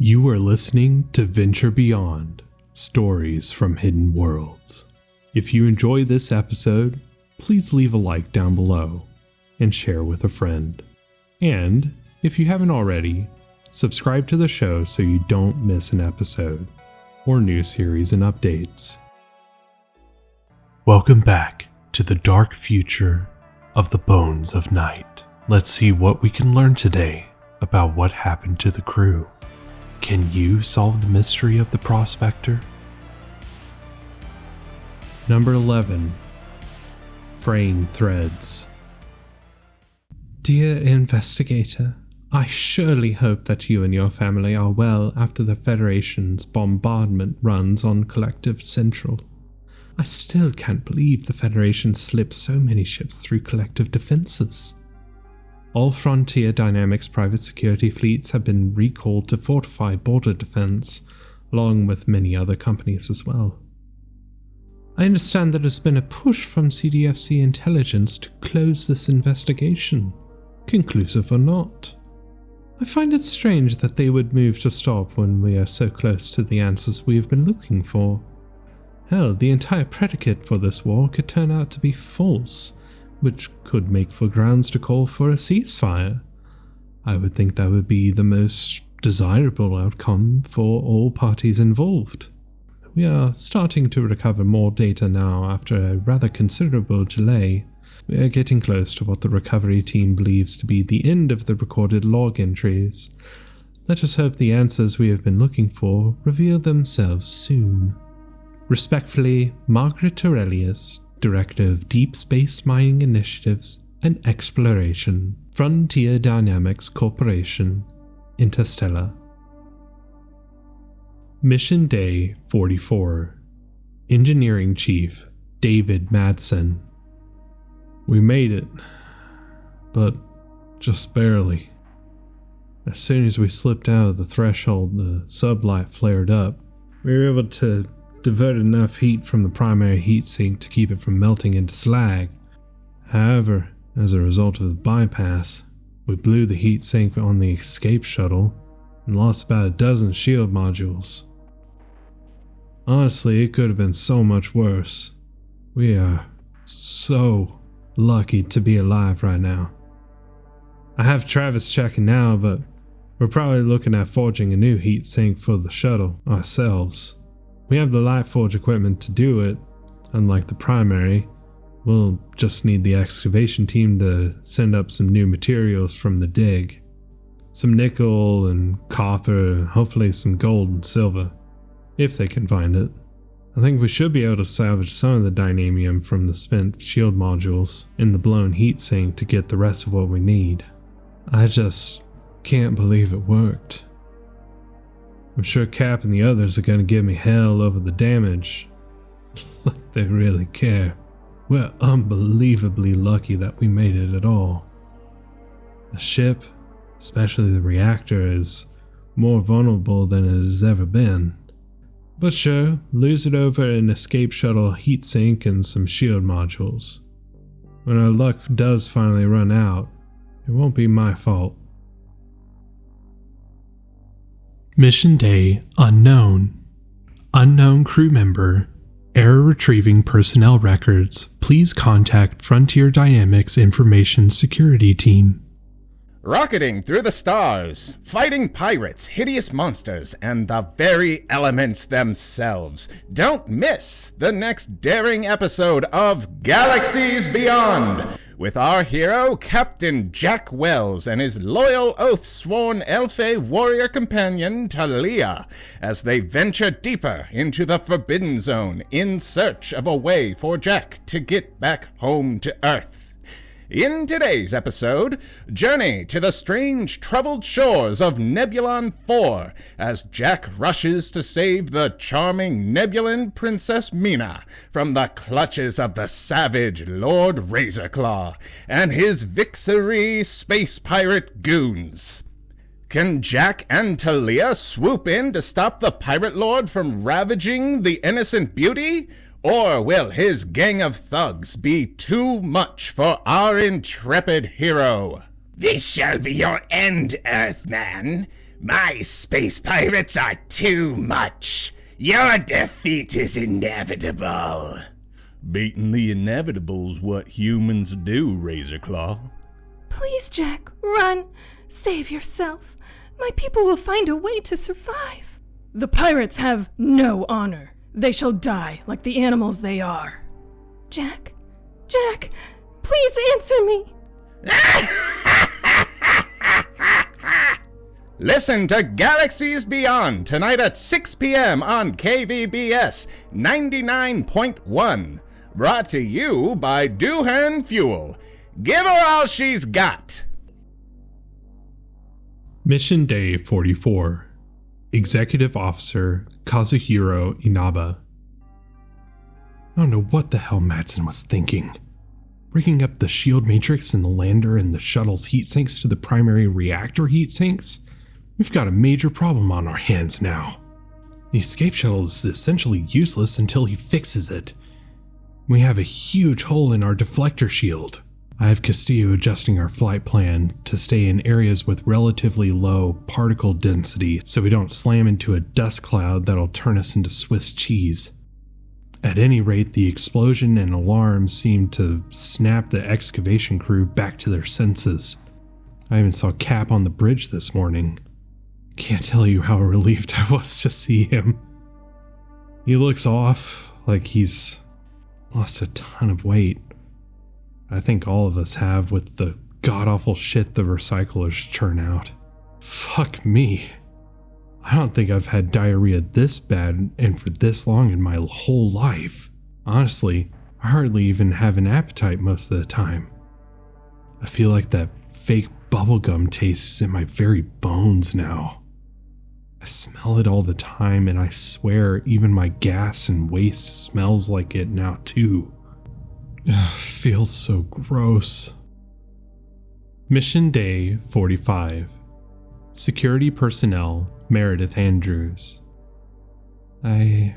You are listening to Venture Beyond, Stories from Hidden Worlds. If you enjoy this episode, please leave a like down below and share with a friend. And, if you haven't already, subscribe to the show so you don't miss an episode or new series and updates. Welcome back to the dark future of the Bones of Night. Let's see what we can learn today about what happened to the crew. Can you solve the mystery of the Prospector? Number 11. Fraying Threads. Dear Investigator, I surely hope that you and your family are well after the Federation's bombardment runs on Collective Central. I still can't believe the Federation slipped so many ships through Collective defenses. All Frontier Dynamics private security fleets have been recalled to fortify border defense, along with many other companies as well. I understand that there's been a push from CDFC intelligence to close this investigation, conclusive or not. I find it strange that they would move to stop when we are so close to the answers we have been looking for. Hell, the entire predicate for this war could turn out to be false, which could make for grounds to call for a ceasefire. I would think that would be the most desirable outcome for all parties involved. We are starting to recover more data now after a rather considerable delay. We are getting close to what the recovery team believes to be the end of the recorded log entries. Let us hope the answers we have been looking for reveal themselves soon. Respectfully, Margaret Aurelius, Director of Deep Space Mining Initiatives and Exploration, Frontier Dynamics Corporation, Interstellar. Mission Day 44. Engineering Chief David Madsen. We made it, but just barely. As soon as we slipped out of the threshold, the sublight flared up. We were able to divert enough heat from the primary heatsink to keep it from melting into slag. However, as a result of the bypass, we blew the heatsink on the escape shuttle and lost about a dozen shield modules. Honestly, it could have been so much worse. We are so lucky to be alive right now. I have Travis checking now, but we're probably looking at forging a new heatsink for the shuttle ourselves. We have the Lightforge equipment to do it. Unlike the primary, we'll just need the excavation team to send up some new materials from the dig. Some nickel and copper, and hopefully some gold and silver, if they can find it. I think we should be able to salvage some of the dynamium from the spent shield modules in the blown heatsink to get the rest of what we need. I just can't believe it worked. I'm sure Cap and the others are going to give me hell over the damage. Like they really care. We're unbelievably lucky that we made it at all. The ship, especially the reactor, is more vulnerable than it has ever been. But sure, lose it over an escape shuttle heatsink and some shield modules. When our luck does finally run out, it won't be my fault. Mission Day Unknown. Unknown crew member. Error retrieving personnel records. Please contact Frontier Dynamics Information Security Team. Rocketing through the stars, fighting pirates, hideous monsters, and the very elements themselves. Don't miss the next daring episode of Galaxies Beyond, with our hero, Captain Jack Wells, and his loyal oath-sworn Elfay warrior companion, Talia, as they venture deeper into the Forbidden Zone in search of a way for Jack to get back home to Earth. In today's episode, journey to the strange, troubled shores of Nebulon 4 as Jack rushes to save the charming Nebulan Princess Mina from the clutches of the savage Lord Razorclaw and his Vixery space pirate goons. Can Jack and Talia swoop in to stop the pirate lord from ravaging the innocent beauty? Or will his gang of thugs be too much for our intrepid hero? This shall be your end, Earthman. My space pirates are too much. Your defeat is inevitable. Beating the inevitable's what humans do, Razorclaw. Please, Jack, run. Save yourself. My people will find a way to survive. The pirates have no honor. They shall die like the animals they are. Jack, please answer me. Listen to Galaxies Beyond tonight at 6 p.m. on KVBS 99.1. Brought to you by Doohan Fuel. Give her all she's got. Mission Day 44. Executive Officer Kazuhiro Inaba. I don't know what the hell Madsen was thinking. Rigging up the shield matrix in the lander and the shuttle's heat sinks to the primary reactor heat sinks? We've got a major problem on our hands now. The escape shuttle is essentially useless until he fixes it. We have a huge hole in our deflector shield. I have Castillo adjusting our flight plan to stay in areas with relatively low particle density so we don't slam into a dust cloud that'll turn us into Swiss cheese. At any rate, the explosion and alarm seemed to snap the excavation crew back to their senses. I even saw Cap on the bridge this morning. Can't tell you how relieved I was to see him. He looks off, like he's lost a ton of weight. I think all of us have with the god-awful shit the recyclers churn out. Fuck me. I don't think I've had diarrhea this bad and for this long in my whole life. Honestly, I hardly even have an appetite most of the time. I feel like that fake bubblegum tastes in my very bones now. I smell it all the time, and I swear even my gas and waste smells like it now too. Ugh, feels so gross. Mission Day 45. Security Personnel Meredith Andrews. I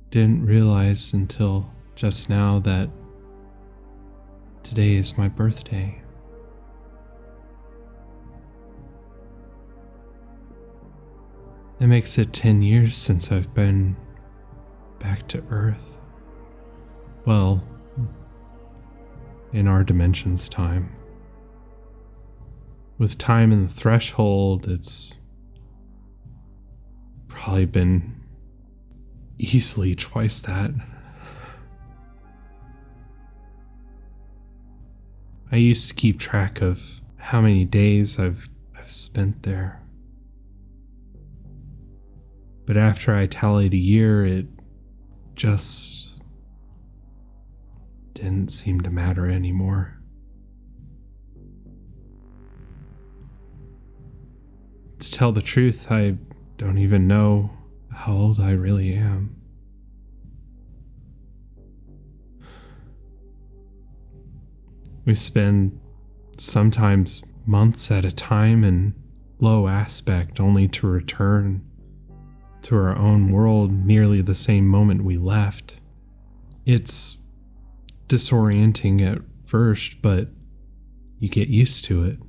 didn't realize until just now that today is my birthday. It makes it 10 years since I've been back to Earth. Well, in our dimension's time. With time in the threshold, it's probably been easily twice that. I used to keep track of how many days I've spent there. But after I tallied a year, it just didn't seem to matter anymore. To tell the truth, I don't even know how old I really am. We spend sometimes months at a time in low aspect only to return to our own world nearly the same moment we left. It's disorienting at first, but you get used to it.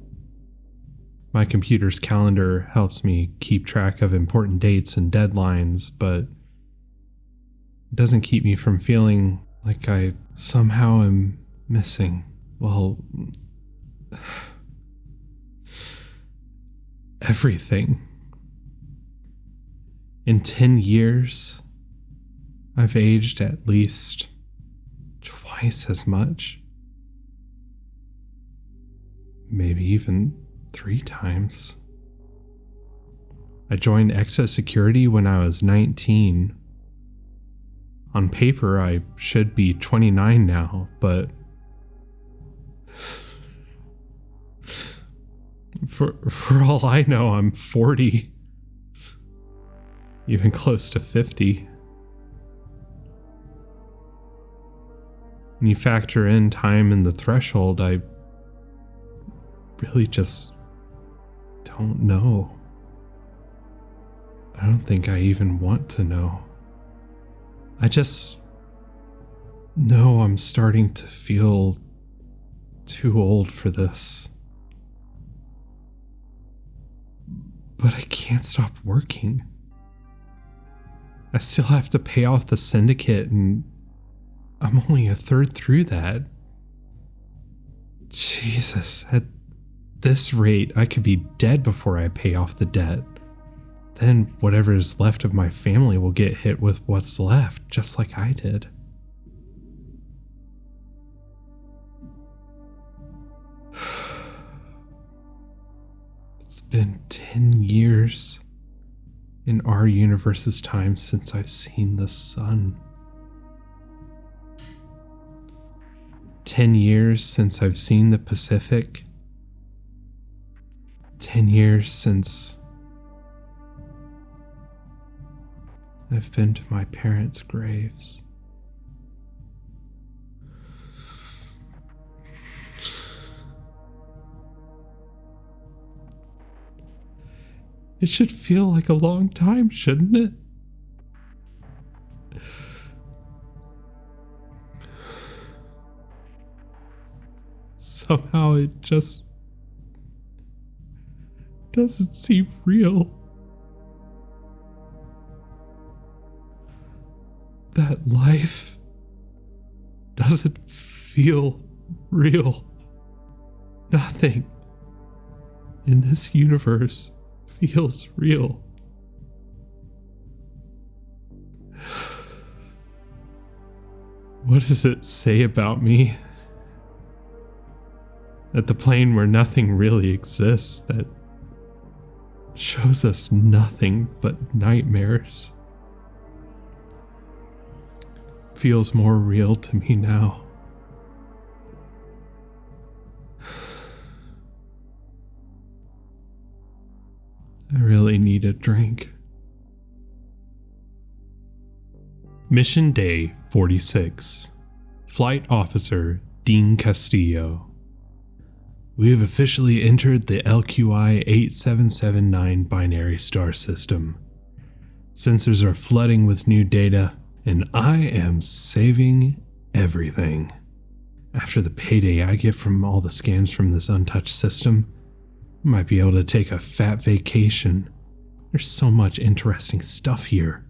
My computer's calendar helps me keep track of important dates and deadlines, but it doesn't keep me from feeling like I somehow am missing, well, everything. In 10 years, I've aged at least twice as much. Maybe even 3 times. I joined Exosecurity when I was 19. On paper, I should be 29 now, but for all I know, I'm 40. Even close to 50. When you factor in time and the threshold, I really just don't know. I don't think I even want to know. I just know I'm starting to feel too old for this. But I can't stop working. I still have to pay off the syndicate, and I'm only a third through that. Jesus, at this rate, I could be dead before I pay off the debt. Then whatever is left of my family will get hit with what's left, just like I did. It's been 10 years in our universe's time since I've seen the sun. 10 years since I've seen the Pacific. 10 years since I've been to my parents' graves. It should feel like a long time, shouldn't it? Somehow it just doesn't seem real. That life doesn't feel real. Nothing in this universe feels real. What does it say about me? That the plane where nothing really exists, that shows us nothing but nightmares, feels more real to me now. I really need a drink. Mission Day 46. Flight Officer Dean Castillo. We have officially entered the LQI 8779 binary star system. Sensors are flooding with new data, and I am saving everything. After the payday I get from all the scans from this untouched system, I might be able to take a fat vacation. There's so much interesting stuff here.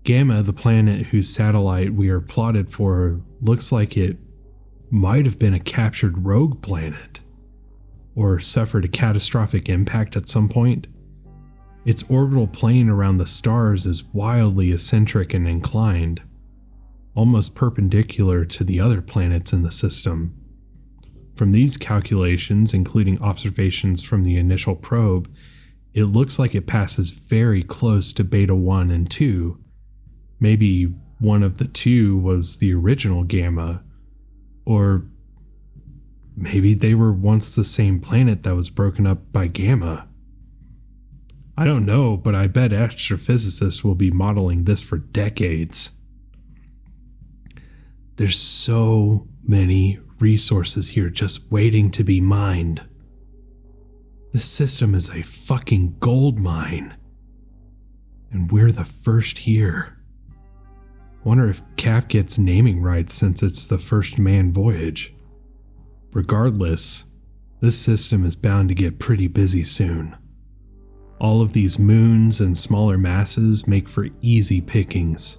Gamma, the planet whose satellite we are plotted for, looks like it might have been a captured rogue planet, or suffered a catastrophic impact at some point. Its orbital plane around the stars is wildly eccentric and inclined, almost perpendicular to the other planets in the system. From these calculations, including observations from the initial probe, it looks like it passes very close to Beta 1 and 2. Maybe one of the two was the original Gamma, or maybe they were once the same planet that was broken up by Gamma. I don't know, but I bet astrophysicists will be modeling this for decades. There's so many resources here just waiting to be mined. This system is a fucking gold mine, and we're the first here. Wonder if Cap gets naming rights since it's the first manned voyage. Regardless, this system is bound to get pretty busy soon. All of these moons and smaller masses make for easy pickings.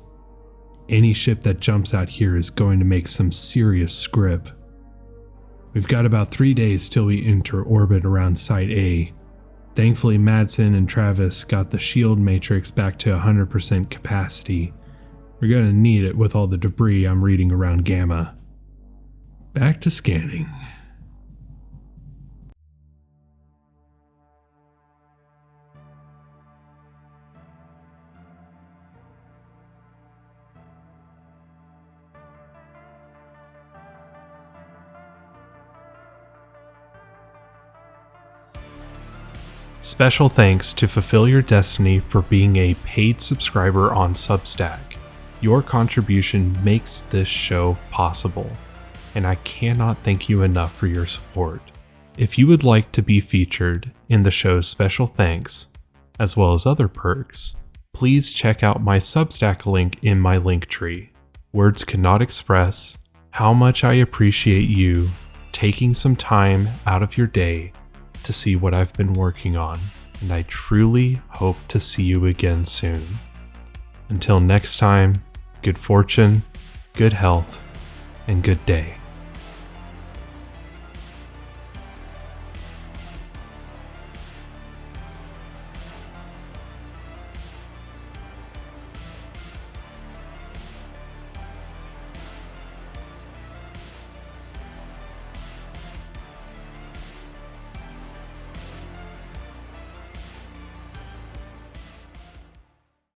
Any ship that jumps out here is going to make some serious scrip. We've got about 3 days till we enter orbit around Site A. Thankfully, Madsen and Travis got the shield matrix back to 100% capacity. We're going to need it with all the debris I'm reading around Gamma. Back to scanning. Special thanks to Fulfill Your Destiny for being a paid subscriber on Substack. Your contribution makes this show possible, and I cannot thank you enough for your support. If you would like to be featured in the show's special thanks, as well as other perks, please check out my Substack link in my link tree. Words cannot express how much I appreciate you taking some time out of your day to see what I've been working on. and I truly hope to see you again soon. Until next time, good fortune, good health, and good day.